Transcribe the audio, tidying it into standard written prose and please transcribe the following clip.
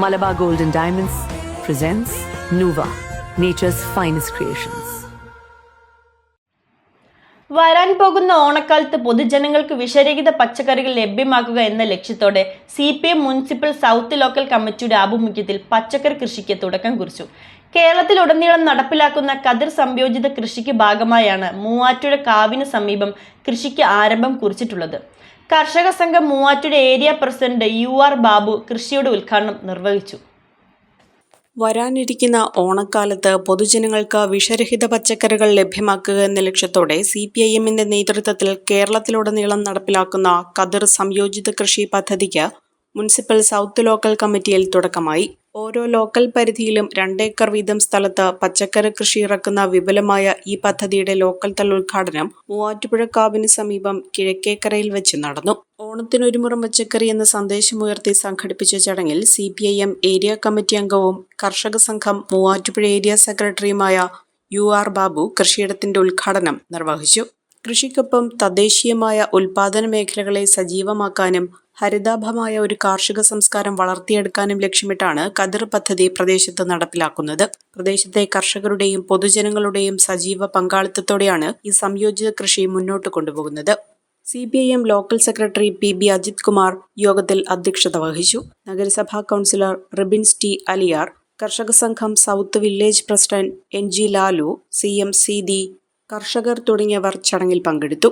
Malabar Gold and Diamonds presents Nuva, nature's finest creations. വരാൻ പോകുന്ന ഓണക്കാലത്ത് പൊതുജനങ്ങൾക്ക് വിഷരഹിത പച്ചക്കറികൾ ലഭ്യമാക്കുക എന്ന ലക്ഷ്യത്തോടെ CPM മുനിസിപ്പൽ സൗത്ത് ലോക്കൽ കമ്മിറ്റിയുടെ ആഭിമുഖ്യത്തിൽ പച്ചക്കറി കൃഷിക്ക് തുടക്കം കുറിച്ചു. കേരളത്തിലുടനീളം നടപ്പിലാക്കുന്ന കതിർ സംയോജിത കൃഷിക്ക് ഭാഗമായാണ് മൂവാറ്റുപുഴ കാവിന് സമീപം കൃഷിക്ക് ആരംഭം കുറിച്ചിട്ടുള്ളത്. കർഷക സംഘം Muvattupuzha area president UR Babu കൃഷിയുടെ ഉദ്ഘാടനം നിർവഹിച്ചു. വരാനിരിക്കുന്ന ഓണക്കാലത്ത് പൊതുജനങ്ങൾക്ക് വിഷരഹിത പച്ചക്കറികൾ ലഭ്യമാക്കുക എന്ന ലക്ഷ്യത്തോടെ CPIMന്റെ നേതൃത്വത്തിൽ കേരളത്തിലുടനീളം നടപ്പിലാക്കുന്ന കതിർ സംയോജിത കൃഷി പദ്ധതിക്ക് മുനിസിപ്പൽ സൗത്ത് ലോക്കൽ കമ്മിറ്റിയിൽ തുടക്കമായി. ഓരോ ലോക്കൽ പരിധിയിലും 2 ഏക്കർ വീതം സ്ഥലത്ത് പച്ചക്കറി കൃഷി ഇറക്കുന്ന വിപുലമായ ഈ പദ്ധതിയുടെ ലോക്കൽ തല ഉദ്ഘാടനം മൂവാറ്റുപുഴ കാവിന് സമീപം കിഴക്കേക്കരയിൽ വെച്ച് നടന്നു. ഓണത്തിനൊരുമുറം പച്ചക്കറി എന്ന സന്ദേശമുയർത്തി സംഘടിപ്പിച്ച ചടങ്ങിൽ CPIM ഏരിയ കമ്മിറ്റി അംഗവും കർഷക സംഘം മൂവാറ്റുപുഴ ഏരിയ സെക്രട്ടറിയുമായ UR ബാബു കൃഷിയിടത്തിന്റെ ഉദ്ഘാടനം നിർവഹിച്ചു. കൃഷിക്കൊപ്പം തദ്ദേശീയമായ ഉൽപാദന മേഖലകളെ സജീവമാക്കാനും ഹരിതാഭമായ ഒരു കാർഷിക സംസ്കാരം വളർത്തിയെടുക്കാനും ലക്ഷ്യമിട്ടാണ് കതിർ പദ്ധതി പ്രദേശത്ത് നടപ്പിലാക്കുന്നത്. പ്രദേശത്തെ കർഷകരുടെയും പൊതുജനങ്ങളുടെയും സജീവ പങ്കാളിത്തത്തോടെയാണ് ഈ സംയോജിത കൃഷി മുന്നോട്ട് കൊണ്ടുപോകുന്നത്. CPIM local secretary PB Ajith Kumar യോഗത്തിൽ അധ്യക്ഷത വഹിച്ചു. നഗരസഭാ കൗൺസിലർ റിബിൻസ് T അലിയാർ, കർഷക സംഘം south village president NG Lalu, CM Seethi, കർഷകർ തുടങ്ങിയവർ ചടങ്ങിൽ പങ്കെടുത്തു.